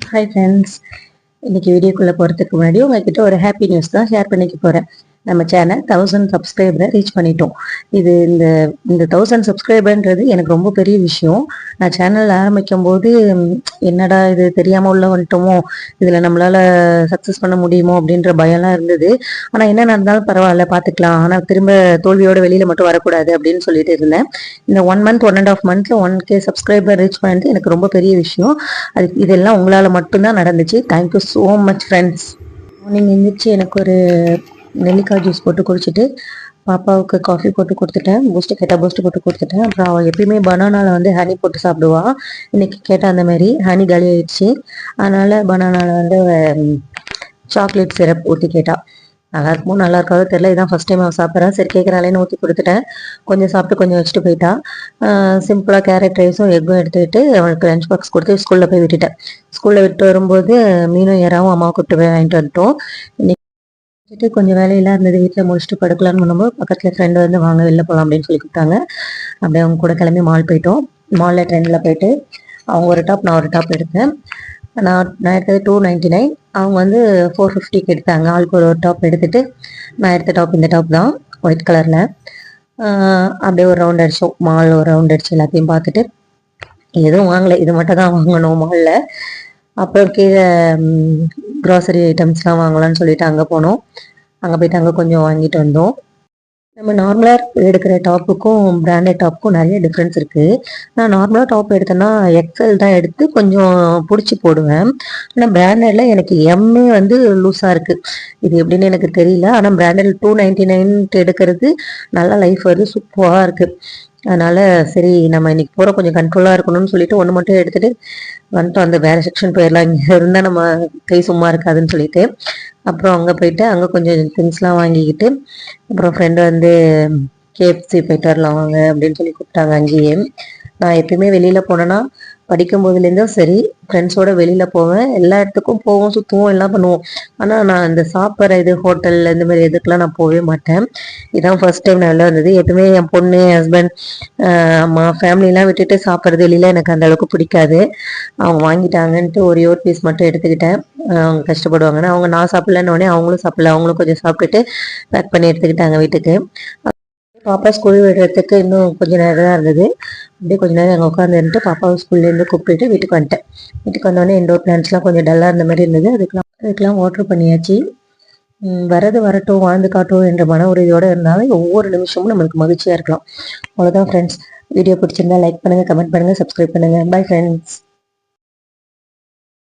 Hi friends, இன்னைக்கு வீடியோக்குள்ளே போகிறதுக்கு முன்னாடி உங்ககிட்ட ஒரு ஹாப்பி நியூஸ் தான் ஷேர் பண்ணிக்க போகிறேன். நம்ம சேனல் 1000 சப்ஸ்கிரைபரை ரீச் பண்ணிட்டோம். இது இந்த இந்த 1000 சப்ஸ்கிரைபர்ன்றது எனக்கு ரொம்ப பெரிய விஷயம். நான் சேனல் ஆரம்பிக்கும் போது என்னடா இது தெரியாமல் உள்ள வந்துட்டோமோ, இதில் நம்மளால் சக்ஸஸ் பண்ண முடியுமோ அப்படின்ற பயம்லாம் இருந்தது. ஆனால் என்ன நடந்தாலும் பரவாயில்ல, பார்த்துக்கலாம். ஆனால் திரும்ப தோல்வியோட வெளியில் மட்டும் வரக்கூடாது அப்படின்னு சொல்லிட்டு இருந்தேன். இந்த 1 மந்த் 1.5 மந்த்ல 1K சப்ஸ்கிரைபர் ரீச் பண்ணிட்டு எனக்கு ரொம்ப பெரிய விஷயம். இதெல்லாம் உங்களால் மட்டும்தான் நடந்துச்சு. Thank you so much friends. Morning எழுந்திரிச்சு எனக்கு ஒரு நெல்லிக்காய் ஜூஸ் போட்டு குடிச்சிட்டு பாப்பாவுக்கு காஃபி போட்டு கொடுத்துட்டேன். பூஸ்ட்டு கேட்டால் பூஸ்ட்டு போட்டு கொடுத்துட்டேன். அப்புறம் அவள் எப்பயுமே பனானாவில் வந்து ஹனி போட்டு சாப்பிடுவா. இன்னைக்கு கேட்டால் அந்த மாதிரி ஹனி காலி ஆயிடுச்சு. அதனால பனானாவில் வந்து சாக்லேட் சிரப் ஊற்றி கேட்டா. நல்லா இருக்குமோ நல்லா இருக்காதோ தெரியல. இதான் ஃபர்ஸ்ட் டைம் அவள் சாப்பிட்றேன். சரி கேட்குறாளேன்னு ஊற்றி கொடுத்துட்டேன். கொஞ்சம் சாப்பிட்டு கொஞ்சம் வச்சுட்டு போயிட்டா. சிம்பிளாக கேரட் ரைஸும் எக்கும் எடுத்துக்கிட்டு அவளுக்கு லஞ்ச் பாக்ஸ் கொடுத்து ஸ்கூலில் போய் விட்டுட்டேன். ஸ்கூலில் விட்டு வரும்போது மீனும் யாராவும் அம்மாவை கூப்பிட்டு போய் வாங்கிட்டு வந்துட்டோம். இன்னைக்கு கொஞ்சம் வேலையெல்லாம் இருந்தது, வீட்டில் முடிச்சுட்டு படுக்கலான்னு பண்ணும்போது பக்கத்தில் ஃப்ரெண்டு வந்து வாங்க வெளில போகலாம் அப்படின்னு சொல்லி கூப்பிட்டாங்க. அப்படியே அவங்க கூட கிளம்பி மால் போயிட்டோம். மாலில் ட்ரெண்டில் போயிட்டு அவங்க ஒரு டாப் நான் ஒரு டாப் எடுத்தேன். நான் எடுத்தது 299, அவங்க வந்து 450க்கு எடுத்தாங்க. ஆளுக்கு ஒரு டாப் எடுத்துட்டு நான் எடுத்த டாப் இந்த டாப் தான், ஒயிட் கலரில். அப்படியே ஒரு ரவுண்ட் அடித்தோம், மால் ஒரு ரவுண்ட் அடிச்சு எல்லாத்தையும் பார்த்துட்டு எதுவும் வாங்கலை, இது மட்டும் தான் வாங்கணும் மாலில். அப்புறம் கீழே க்ராசரி ஐட்டம்ஸ்லாம் வாங்கலாம்னு சொல்லிட்டு அங்கே போனோம். அங்கே போயிட்டு அங்கே கொஞ்சம் வாங்கிட்டு வந்தோம். நம்ம நார்மலாக எடுக்கிற டாப்புக்கும் பிராண்டட் டாப்புக்கும் நிறைய டிஃப்ரென்ஸ் இருக்குது. நான் நார்மலாக டாப் எடுத்தேன்னா எக்ஸல் தான் எடுத்து கொஞ்சம் பிடிச்சி போடுவேன். ஆனால் பிராண்டடில் எனக்கு எம்மே வந்து லூஸாக இருக்குது. இது எப்படின்னு எனக்கு தெரியல. ஆனால் பிராண்டட் 299 எடுக்கிறது நல்லா லைஃப் வருது, சூப்பராக இருக்குது. அதனால சரி நம்ம இன்னைக்கு போகிற கொஞ்சம் கண்ட்ரோலாக இருக்கணும்னு சொல்லிட்டு ஒன்று மட்டும் எடுத்துகிட்டு வந்துட்டோம். அந்த வேறு செக்ஷன் போயிடலாம், இங்கே இருந்தால் நம்ம கை சும்மா இருக்காதுன்னு சொல்லிட்டு. அப்புறம் அங்கே போயிட்டு அங்கே கொஞ்சம் திங்ஸ்லாம் வாங்கிக்கிட்டு அப்புறம் ஃப்ரெண்டு வந்து KFC போயிட்டு வரலாம் வாங்க அப்படின்னு சொல்லி கூப்பிட்டாங்க. அங்கேயே நான் எப்பயுமே வெளியில் போனேன்னா படிக்கும் போதுலேருந்தும் சரி ஃப்ரெண்ட்ஸோட வெளியில் போவேன். எல்லா இடத்துக்கும் போவோம், சுற்றுவோம், எல்லாம் பண்ணுவோம். ஆனால் நான் இந்த சாப்பிட்ற இது ஹோட்டல் இந்த மாதிரி எதுக்கெலாம் நான் போகவே மாட்டேன். இதான் ஃபர்ஸ்ட் டைம் நல்லா இருந்தது. எப்பவுமே என் பொண்ணு, என் ஹஸ்பண்ட், அம்மா, ஃபேமிலிலாம் விட்டுட்டு சாப்பிட்றது வெளியில் எனக்கு அந்த அளவுக்கு பிடிக்காது. அவங்க வாங்கிட்டாங்கன்ட்டு ஒரே ஒரு பீஸ் மட்டும் எடுத்துக்கிட்டேன். அவங்க கஷ்டப்படுவாங்கன்னா அவங்க நான் சாப்பிட்லன்னொடனே அவங்களும் சாப்பிடல. அவங்களும் கொஞ்சம் சாப்பிட்டுட்டு பேக் பண்ணி எடுத்துக்கிட்டாங்க வீட்டுக்கு. பாப்பா ஸ்கூல் விடுறதுக்கு இன்னும் கொஞ்சம் நேரம் தான் இருந்தது. அப்படியே கொஞ்சம் நேரம் அங்கே உட்காந்துட்டு பாப்பாவை ஸ்கூல்லேருந்து கூப்பிட்டுட்டு வீட்டுக்கு வந்துட்டேன். வீட்டுக்கு வந்தோடனே இண்டோர் பிளான்ஸ்லாம் கொஞ்சம் டல்லாக இருந்த மாதிரி இருந்தது. அதுக்கெல்லாம் வாட்டர் பண்ணியாச்சு. வரது வரட்டும், வாழ்ந்து காட்டும் என்ற மன உறுதியோடு இருந்தாலும் ஒவ்வொரு நிமிஷமும் நம்மளுக்கு மகிழ்ச்சியாக இருக்கலாம். அவ்வளோதான் ஃப்ரெண்ட்ஸ். வீடியோ பிடிச்சிருந்தா லைக் பண்ணுங்கள், கமெண்ட் பண்ணுங்கள், சப்ஸ்கிரைப் பண்ணுங்கள். Bye friends.